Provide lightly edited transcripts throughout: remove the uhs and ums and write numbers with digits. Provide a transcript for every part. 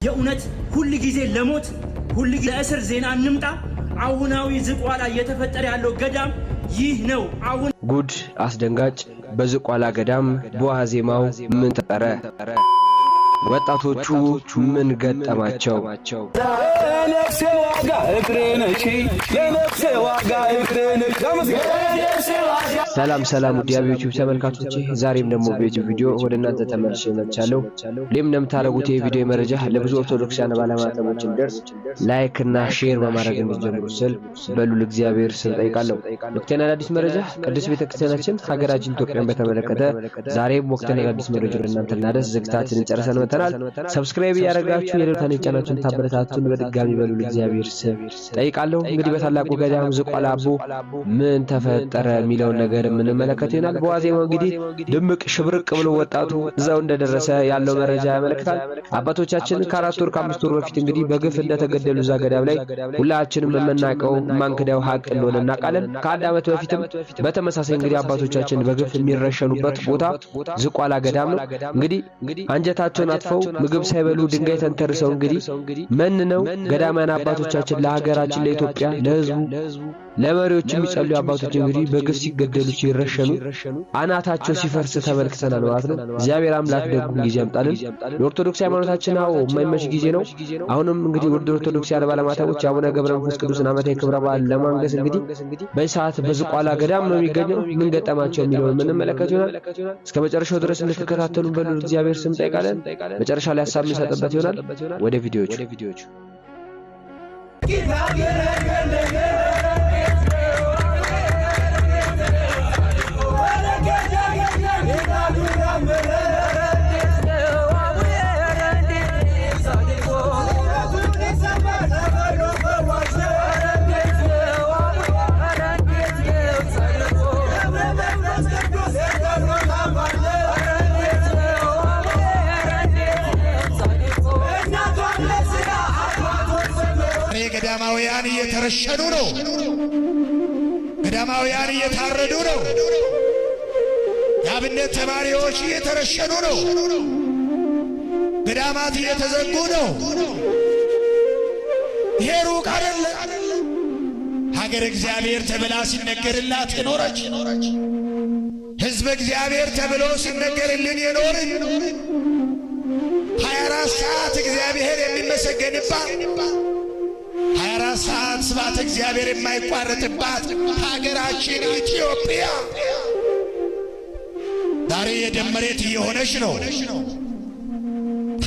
የእውነት ሁሉ ጊዜ ለሞት ሁሉ ጊዜ ለእስር ዜና እንምጣ። አሁናዊ ዝቋላ እየተፈጠረ ያለው ገዳም ይህ ነው። አሁን ጉድ አስደንጋጭ በዝቋላ ገዳም በዋዜማው ምን ተፈጠረ? ወጣቶቹ ምን ገጠማቸው? ለነፍሴ ዋጋ እግሬነሽ ለነፍሴ ዋጋ እግሬነሽ። ሰላም ውድ የዩቲዩብ ተመልካቾቼ፣ ዛሬም ደግሞ በዩቲዩብ ቪዲዮ ወደ እናንተ ተመልሼ መጥቻለሁ። ለምን እንደምታደርጉት የቪዲዮ መረጃ ለብዙ ኦርቶዶክሳውያን ባለማተቦች እንዲደርስ ላይክ እና ሼር በማድረግ እንድትጀምሩ ስል በሉል እግዚአብሔር ስም ጠይቃለሁ። ወቅታዊና አዲስ መረጃ ቅድስት ቤተክርስቲያናችን ሀገራችን ኢትዮጵያን በተመለከተ ዛሬም ወቅታዊና አዲስ መረጃ ለእናንተ እናደርስ ዝግጅታችንን ጨርሰን መጥተናል። ሰብስክራይብ ያደረጋችሁ የደወል ጫናችሁን ታበረታቱን በድጋሚ በሉል እግዚአብሔር ስም ጠይቃለሁ። እንግዲህ በታላቁ ገዳም ዝቋላ አቦ ምን ተፈጠረ የሚለውን ነገር ምን መለከት ይናል። በዋዜማው እንግዲህ ድምቅ ሽብርቅ ብሎ ወጣቱ እዛው እንደደረሰ ያለው መረጃ ያመለክታል። አባቶቻችን ከ4 ወር ከ5 ወር በፊት እንግዲህ በግፍ እንደተገደሉ እዛ ገዳም ላይ ሁላችንም የምናውቀው ማንክዳው ሀቅ እንደሆነ እናውቃለን። ከአንድ ዓመት በፊትም በተመሳሳይ እንግዲህ አባቶቻችን በግፍ የሚረሸኑበት ቦታ ዝቋላ ገዳም ነው። እንግዲህ አንጀታቸውን አጥፈው ምግብ ሳይበሉ ድንጋይ ተንተርሰው እንግዲህ ምን ነው ገዳማን አባቶቻችን ለሀገራችን ለኢትዮጵያ ለሕዝቡ ለመሪዎች የሚጸልዩ አባቶች እንግዲህ በግፍ ሲገደሉ ሲረሸኑ አናታቸው ሲፈርስ ተመልክተናል ማለት ነው። እግዚአብሔር አምላክ ደግሞ ጊዜ ያምጣልን። ለኦርቶዶክስ ሃይማኖታችን የማይመች ጊዜ ነው። አሁንም እንግዲህ ወደ ኦርቶዶክሳውያን ባለማተቦች አቡነ ገብረ መንፈስ ቅዱስን ዓመታዊ ክብረ በዓል ለማንገስ እንግዲህ በሰዓት በዝቋላ ገዳም ነው የሚገኘው። ምን ገጠማቸው የሚለውን ምን መለከት ይሆናል። እስከ መጨረሻው ድረስ እንድትከታተሉ በሉል እግዚአብሔር ስም ጠይቃለን። መጨረሻ ላይ ሐሳብ እንሰጥበት ይሆናል። ወደ ቪዲዮቹ ገዳማውያን እየተረሸኑ ነው። ገዳማውያን እየታረዱ ነው። የአብነት ተማሪዎች እየተረሸኑ ነው። ገዳማት እየተዘጉ ነው። ይሄ ሩቅ አይደለም። ሀገር እግዚአብሔር ተብላ ሲነገርላት የኖረች ሕዝብ እግዚአብሔር ተብሎ ሲነገርልን የኖርን 24 ሰዓት እግዚአብሔር የሚመሰገንባት 24 ሰዓት ስብሐተ እግዚአብሔር የማይቋረጥባት ሀገራችን ኢትዮጵያ ዛሬ የደም መሬት እየሆነች ነው።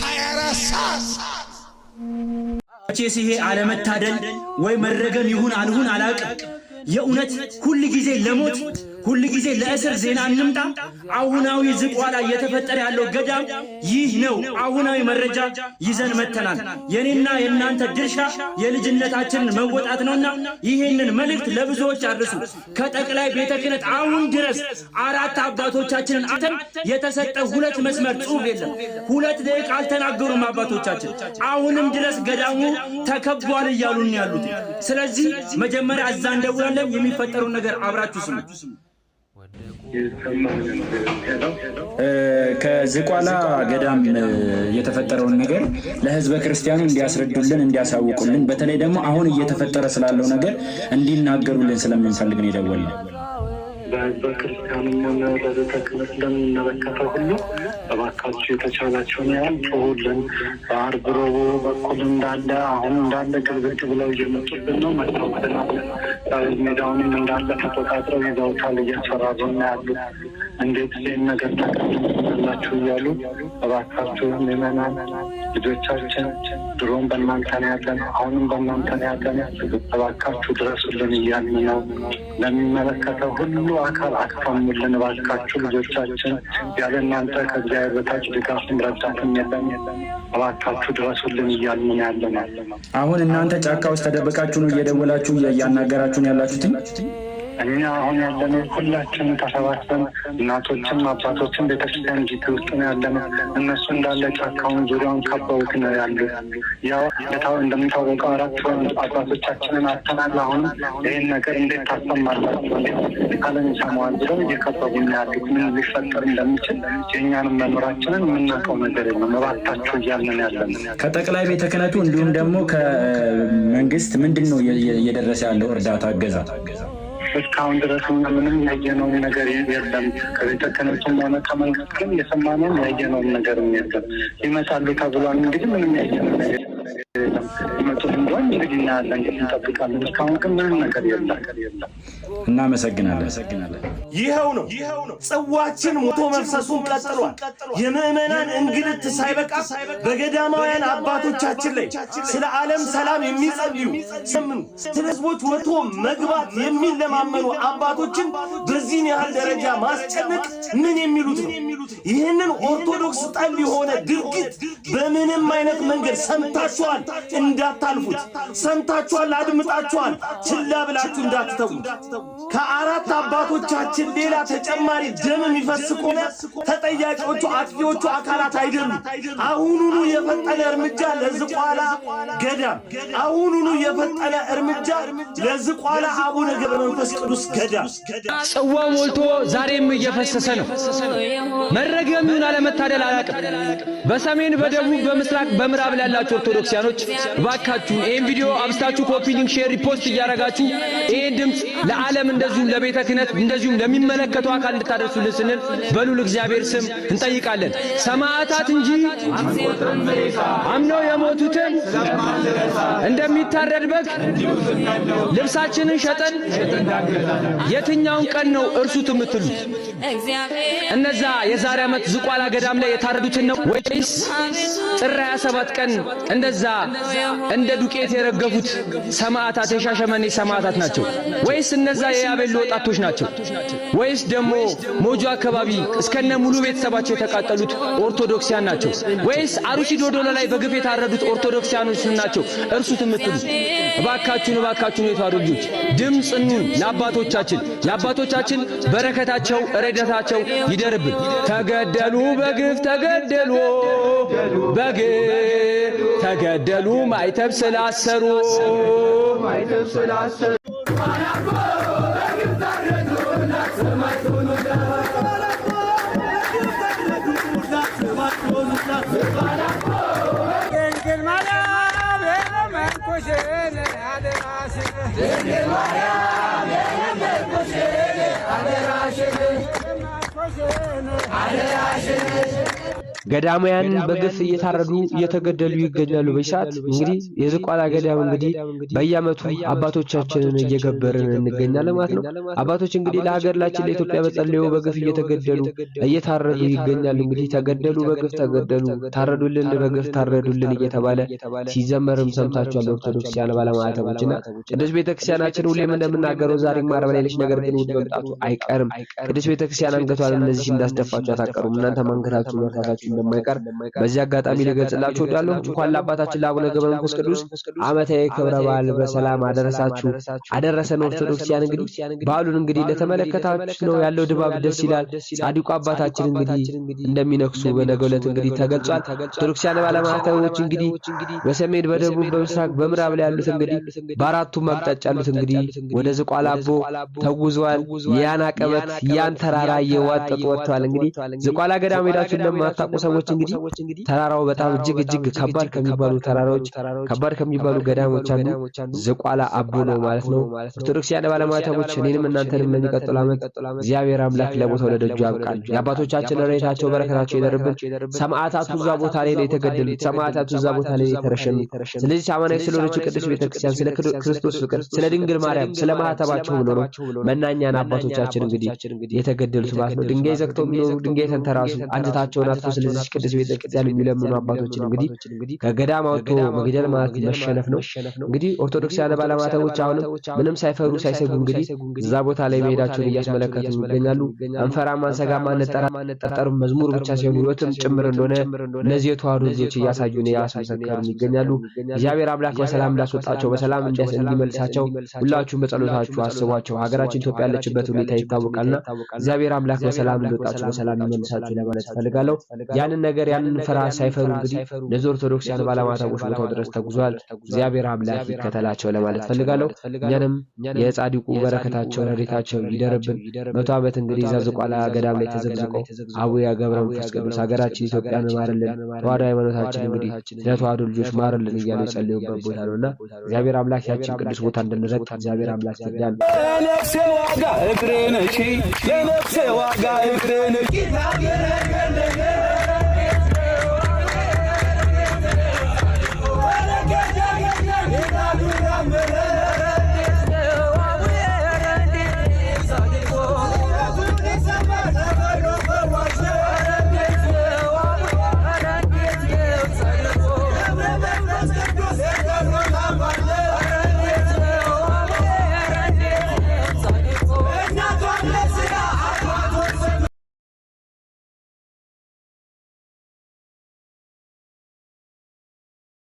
24 ሰዓት መቼስ ይሄ አለመታደል ወይ መረገም ይሁን አልሁን አላውቅም። የእውነት ሁሉ ጊዜ ለሞት ሁሉ ጊዜ ለእስር ዜና እንምጣ። አሁናዊ ዝቋላ እየተፈጠረ ያለው ገዳም ይህ ነው። አሁናዊ መረጃ ይዘን መተናል። የኔና የእናንተ ድርሻ የልጅነታችንን መወጣት ነውና ይሄንን መልእክት ለብዙዎች አድርሱ። ከጠቅላይ ቤተ ክህነት አሁን ድረስ 4 አባቶቻችንን አተን የተሰጠ 2 መስመር ጽሑፍ የለም። 2 ደቂቃ አልተናገሩም አባቶቻችን። አሁንም ድረስ ገዳሙ ተከቧል እያሉን ያሉት። ስለዚህ መጀመሪያ እዛ እንደውላለን። የሚፈጠረው ነገር አብራችሁ ስሙ። ከዝቋላ ገዳም የተፈጠረውን ነገር ለሕዝበ ክርስቲያኑ እንዲያስረዱልን እንዲያሳውቁልን፣ በተለይ ደግሞ አሁን እየተፈጠረ ስላለው ነገር እንዲናገሩልን ስለምንፈልግ ነው የደወልነው። በሕዝበ ክርስቲያኑም ሆነ በቤተ ክህነት ለሚመለከተው ሁሉ እባካችሁ የተቻላቸውን ያህል ጮሁልን። በአርብ ረቡዕ በኩል እንዳለ አሁን እንዳለ ግብግብ ብለው እየመጡብን ነው። መታወቅናል ሜዳውንም እንዳለ ተቆጣጥረው ይዘውታል። እያስፈራሩ ነው ያሉት። እንዴት ይህን ነገር ተቀብላችሁ እያሉ እባካችሁ ምዕመናን ልጆቻችን ድሮም በእናንተ ነው ያለነው፣ አሁንም በእናንተ ነው ያለነው፣ እባካችሁ ድረሱልን እያልን ነው። ለሚመለከተው ሁሉ አካል አክፋሙልን እባካችሁ። ልጆቻችን ያለ እናንተ ከእግዚአብሔር በታች ድጋፍም ረዳትም የለም። እባካችሁ ድረሱልን እያልን ያለነው። አሁን እናንተ ጫካ ውስጥ ተደብቃችሁ ነው እየደወላችሁ እያናገራችሁን ያላችሁት? እኛ አሁን ያለነው ሁላችንም ተሰባስበን እናቶችም አባቶችም ቤተክርስቲያን ግቢ ውስጥ ነው ያለነው። እነሱ እንዳለ ጫካውን ዙሪያውን ከበውት ነው ያሉት። ያው እንደሚታወቀው 4 አባቶቻችንን አተናል። አሁን ይህን ነገር እንዴት ታሰማላችሁ ካለን ይሰማዋል ብለው እየከበቡ ነው ያሉት። ምን ሊፈጠር እንደሚችል የእኛንም መኖራችንን የምናውቀው ነገር የለም። እባካችሁ እያልን ያለን ከጠቅላይ ቤተ ክህነቱ እንዲሁም ደግሞ ከመንግስት ምንድን ነው እየደረሰ ያለው እርዳታ እገዛ? እስካሁን ድረስ ምንም ያየነው ነገር የለም። ከቤተ ክህነቱም ሆነ ከመንግስት ግን የሰማነው ያየነው ነገር የለም። ይመጣሉ ተብሏል። እንግዲህ ምንም ያየነው ነገር የለም። ይመጡ እንደሆነ እንግዲህ እናያለን፣ እንጠብቃለን። እስካሁን ግን ምንም ነገር የለም። እናመሰግናለን። ይኸው ነው ጽዋችን ሞቶ መፍሰሱን ቀጥሏል። የምዕመናን እንግልት ሳይበቃ በገዳማውያን አባቶቻችን ላይ ስለ ዓለም ሰላም የሚጸልዩ ስለ ህዝቦች ወጥቶ መግባት የሚለማመኑ አባቶችን በዚህን ያህል ደረጃ ማስጨነቅ ምን የሚሉት ነው? ይህንን ኦርቶዶክስ ጠል የሆነ ድርጊት በምንም አይነት መንገድ ሰምታችኋል እንዳታልፉት። ሰምታችኋል፣ አድምጣችኋል፣ ችላ ብላችሁ እንዳትተዉት። ከ4 አባቶቻችን ሌላ ተጨማሪ ደም የሚፈስ ከሆነ ተጠያቂዎቹ አጥፊዎቹ አካላት አይደሉም። አሁኑኑ የፈጠነ እርምጃ ለዝቋላ ገዳም፣ አሁኑኑ የፈጠነ እርምጃ ለዝቋላ አቡነ ገብረ መንፈስ ቅዱስ ገዳም። ጽዋው ሞልቶ ዛሬም እየፈሰሰ ነው። መረገሚውን አለመታደል አላቅም። በሰሜን በደቡብ በምስራቅ በምዕራብ ያላችሁ ኦርቶዶክሲያኖች ባካችሁ ይሄን ቪዲዮ አብስታችሁ ኮፒ ሊንክ ሼር ሪፖስት እያረጋችሁ ይሄን ድምጽ ለዓለም እንደዚሁም ለቤተ ክህነት እንደዚሁም ለሚመለከተው አካል እንድታደርሱልን ስንል በሉል እግዚአብሔር ስም እንጠይቃለን። ሰማዕታት እንጂ አምነው የሞቱትን እንደሚታረድ በግ ልብሳችንን ሸጠን የትኛውን ቀን ነው እርሱት የምትሉት? እነዛ የዛሬ ዓመት ዝቋላ ገዳም ላይ የታረዱትን ነው ወይስ ጥር 27 ቀን እንደዛ እንደ ዱቄት የረገፉት ሰማዕታት የሻሸመኔ ሰማዕታት ናቸው? ወይስ እነዛ የያቤሎ ወጣቶች ናቸው? ወይስ ደግሞ ሞጆ አካባቢ እስከነ ሙሉ ቤተሰባቸው የተቃጠሉት ኦርቶዶክሲያን ናቸው? ወይስ አሩሲ ዶዶላ ላይ በግፍ የታረዱት ኦርቶዶክሲያኖች ናቸው እርሱት የምትሉት? እባካችሁን የተዋሕዶ ልጆች ድምጽ ኑን ለአባቶቻችን በረከታቸው ረዳታቸው ይደርብን። ተገደሉ በግፍ ተገደሉ ማይተብ ስላሰሩ ገዳማውያን በግፍ እየታረዱ እየተገደሉ ይገኛሉ። በሰዓት እንግዲህ የዝቋላ ገዳም እንግዲህ በየዓመቱ አባቶቻችንን እየገበርን እንገኛለን ማለት ነው። አባቶች እንግዲህ ለሀገራችን ለኢትዮጵያ በጸለዩ በግፍ እየተገደሉ እየታረዱ ይገኛሉ። እንግዲህ ተገደሉ በግፍ ተገደሉ፣ ታረዱልን በግፍ ታረዱልን እየተባለ ሲዘመርም ሰምታችኋል። ኦርቶዶክሲያን ባለማዕተቦችና ቅዱስ ቤተክርስቲያናችን ሁሌም እንደምናገረው ዛሬ ማረብ ላይ ልጅ ነገር ግን ውድ መምጣቱ አይቀርም። ቅዱስ ቤተክርስቲያን አንገቷን እነዚህ እንዳስደፋችሁ አታቀሩም። እናንተ ማንገታችሁ መርታታችሁ እንደማይቀር በዚህ አጋጣሚ ልገልጽላችሁ እወዳለሁ። እንኳን ለአባታችን ለአቡነ ገብረ መንፈስ ቅዱስ ዓመታዊ ክብረ በዓል በሰላም አደረሳችሁ አደረሰን። ኦርቶዶክሲያን እንግዲህ በዓሉን እንግዲህ ለተመለከታችሁ ነው ያለው ድባብ ደስ ይላል። ጻድቁ አባታችን እንግዲህ እንደሚነክሱ በነገው ዕለት እንግዲህ ተገልጿል። ኦርቶዶክሲያን ባለማዕተቦች እንግዲህ በሰሜን በደቡብ በምስራቅ በምዕራብ ላይ ያሉት እንግዲህ በአራቱም አቅጣጫ ያሉት እንግዲህ ወደ ዝቋላ አቦ ተጉዟል። ያን አቀበት ያን ተራራ እየዋጠጡ ወጥተዋል። እንግዲህ ዝቋላ ገዳም ሄዳችሁ ለማታውቁ ሰዎች እንግዲህ ተራራው በጣም እጅግ ከባድ ከሚባሉ ተራራዎች ከባድ ከሚባሉ ገዳሞች አንዱ ዝቋላ አቦ ነው ማለት ነው። ኦርቶዶክሲያን ባለማዕተቦች እኔንም እናንተንም ለሚቀጥለው ዓመት እግዚአብሔር አምላክ ለቦታው ለደጁ ያብቃል። የአባቶቻችን ረድኤታቸው በረከታቸው ይደርብን። ሰማዕታቱ እዛ ቦታ ላይ ነው የተገደሉት። ሰማዕታቱ እዛ ቦታ ላይ የተረሸኑት። ስለዚህ ሳማናዊ ስለሆነች ቅዱስ ቤተክርስቲያን ስለ ክርስቶስ ፍቅር ስለ ድንግል ማርያም ስለ ማህተባቸው ብሎ ነው መናኛን አባቶቻችን እንግዲህ የተገደሉት ማለት ነው። ድንጋይ ዘግተው የሚኖሩ ድንጋይ ተንተራሱ አንጀታቸውን አጥፎ ስለዚህ ቅዱስ ቤተክርስቲያን የሚለምኑ አባቶችን እንግዲህ ከገዳም አውጥቶ መግደል ማለት መሸነፍ ነው። እንግዲህ ኦርቶዶክሳውያን ባለማተቦች አሁንም ምንም ሳይፈሩ ሳይሰጉ እንግዲህ እዛ ቦታ ላይ መሄዳቸውን እያስመለከቱ ይገኛሉ። አንፈራም፣ አንሰጋም፣ አንጠራጠርም መዝሙር ብቻ ሳይሆን ሕይወትም ጭምር እንደሆነ እነዚህ የተዋሕዶ ልጆች እያሳዩን ያስመሰከሩ ይገኛሉ። እግዚአብሔር አምላክ በሰላም እንዳስወጣቸው በሰላም እንዲመልሳቸው ሁላችሁም በጸሎታችሁ አስቧቸው። ሀገራችን ኢትዮጵያ ያለችበት ሁኔታ ይታወቃልና እግዚአብሔር አምላክ በሰላም እንዲወጣቸው በሰላም ይመልሳቸው ለማለት ፈልጋለሁ። ያንን ነገር ያንን ፍርሃት ሳይፈሩ እንግዲህ እነዚህ ኦርቶዶክሳውያን ባለማተቦች ቦታው ድረስ ተጉዟል። እግዚአብሔር አምላክ ይከተላቸው ለማለት ፈልጋለሁ። እኛንም የጻድቁ በረከታቸው ረድኤታቸው ይደርብን። 100 ዓመት እንግዲህ ዝቋላ ገዳም ላይ ተዘግዝቀው አቡነ ገብረ መንፈስ ቅዱስ ሀገራችን ኢትዮጵያን ማርልን፣ ተዋሕዶ ሃይማኖታችን እንግዲህ ለተዋሕዶ ልጆች ማርልን እያሉ የጸለዩበት ቦታ ነውና እግዚአብሔር አምላክ ያችን ቅዱስ ቦታ እንድንረግጥ እግዚአብሔር አምላክ ይርዳን። ለነፍሴ ዋጋ እግሬ ነሽ፣ ለነፍሴ ዋጋ እግሬ ነሽ።